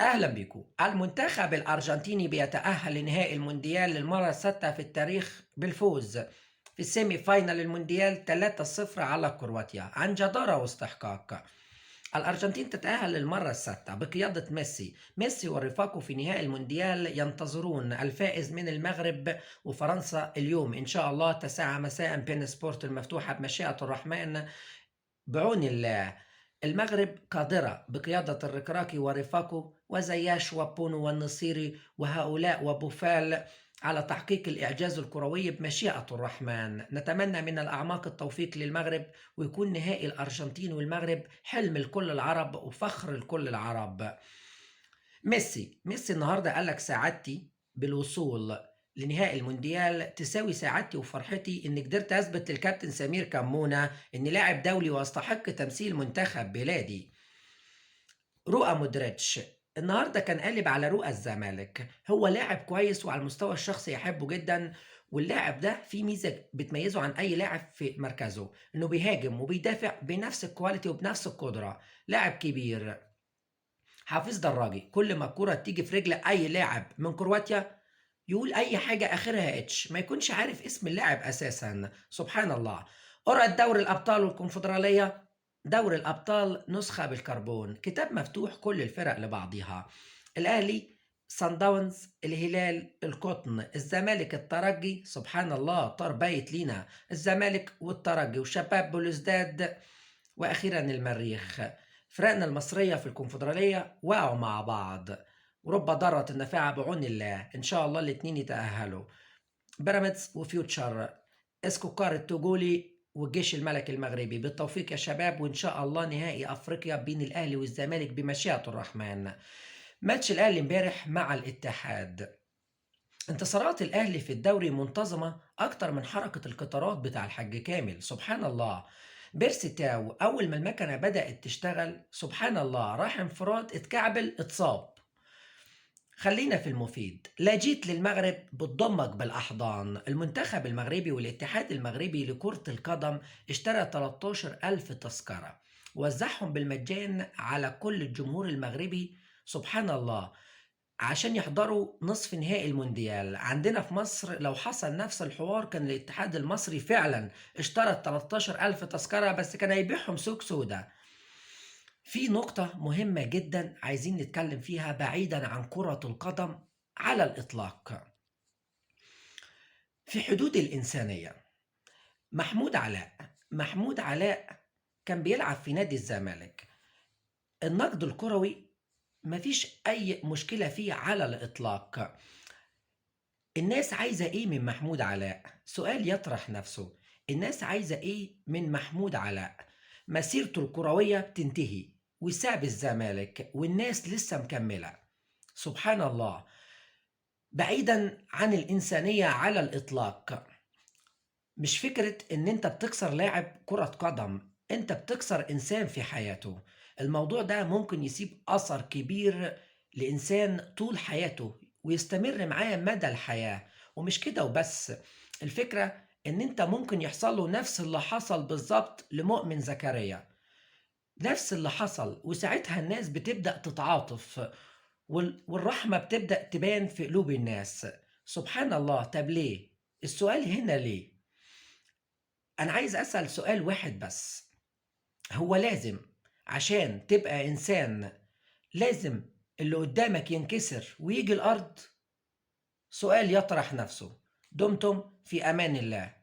أهلا بكم. المنتخب الأرجنتيني بيتأهل لنهائي المونديال للمرة السادسة في التاريخ بالفوز في السيمي فاينال المونديال 3-0 على كرواتيا عن جدارة واستحقاق. الأرجنتين تتأهل للمرة السادسة بقيادة ميسي ورفاقه في نهائي المونديال ينتظرون الفائز من المغرب وفرنسا اليوم إن شاء الله 9 مساء بين سبورت المفتوحة بمشيئة الرحمن بعون الله. المغرب قادرة بقيادة الركراكي ورفاقه وزياش وبونو والنصيري وهؤلاء وبوفال على تحقيق الإعجاز الكروي بمشيئة الرحمن. نتمنى من الأعماق التوفيق للمغرب، ويكون نهائي الأرجنتين والمغرب حلم لكل العرب وفخر لكل العرب. ميسي النهارده قال لك سعادتي بالوصول لنهائي المونديال تساوي سعادتي وفرحتي إني قدرت أثبت للكابتن سمير كمونة إني لاعب دولي وأستحق تمثيل منتخب بلادي. رؤى مودريتش النهارده كان قالب على رؤى الزمالك، هو لاعب كويس وعلى المستوى الشخصي يحبه جدا، واللاعب ده فيه ميزه بتميزه عن اي لاعب في مركزه، انه بيهاجم وبيدافع بنفس الكواليتي وبنفس القدره. لاعب كبير. حفيظ دراجي كل ما الكرة تيجي في رجل أي لاعب من كرواتيا يقول أي حاجة آخرها اتش، ما يكونش عارف اسم اللاعب أساسا. سبحان الله. قرعة دوري الأبطال والكونفدرالية. دوري الأبطال نسخة بالكربون، كتاب مفتوح كل الفرق لبعضها. الأهلي، صن داونز، الهلال، القطن، الزمالك، الترجي. سبحان الله طار بايت لينا الزمالك والترجي وشباب بلوزداد، وأخيرا المريخ. فرقنا المصرية في الكونفدرالية وقعوا مع بعض، ورب ضارة نافعة بعون الله. إن شاء الله الاتنين يتأهلوا. بيراميدز وفيوتشر، اسكوكار التوجولي والجيش الملكي المغربي. بالتوفيق يا شباب، وإن شاء الله نهائي أفريقيا بين الأهلي والزمالك بمشيئة الرحمن. ماتش الأهلي امبارح مع الاتحاد. انتصارات الأهلي في الدوري منتظمة أكتر من حركة القطارات بتاع الحاج كامل. سبحان الله. بيرسي تاو أول ما المكنة بدأت تشتغل سبحان الله راح انفراد، اتكعبل، اتصاب. خلينا في المفيد. لا جيت للمغرب بتضمك بالأحضان. المنتخب المغربي والاتحاد المغربي لكرة القدم اشترى 13 ألف تذكرة ووزعهم بالمجان على كل الجمهور المغربي. سبحان الله. عشان يحضروا نصف نهائي المونديال. عندنا في مصر لو حصل نفس الحوار كان الاتحاد المصري فعلا اشترى 13 ألف تذكرة، بس كان هيبيعهم سوق سودا. في نقطة مهمة جدا عايزين نتكلم فيها بعيدا عن كرة القدم على الإطلاق، في حدود الإنسانية. محمود علاء كان بيلعب في نادي الزمالك. النقد الكروي مفيش أي مشكلة فيه على الإطلاق. الناس عايزة إيه من محمود علاء؟ سؤال يطرح نفسه. الناس عايزة إيه من محمود علاء؟ مسيرته الكروية بتنتهي وساب الزمالك والناس لسه مكملة. سبحان الله. بعيدا عن الإنسانية على الإطلاق. مش فكرة إن أنت بتكسر لاعب كرة قدم، أنت بتكسر إنسان في حياته. الموضوع ده ممكن يسيب أثر كبير لإنسان طول حياته ويستمر معاه مدى الحياة. ومش كده وبس، الفكرة إن أنت ممكن يحصل له نفس اللي حصل بالظبط لمؤمن زكريا، نفس اللي حصل، وساعتها الناس بتبدأ تتعاطف والرحمة بتبدأ تبان في قلوب الناس. سبحان الله. طب ليه؟ السؤال هنا ليه؟ أنا عايز أسأل سؤال واحد بس. هو لازم عشان تبقى إنسان لازم اللي قدامك ينكسر ويجي الأرض؟ سؤال يطرح نفسه. دمتم في أمان الله.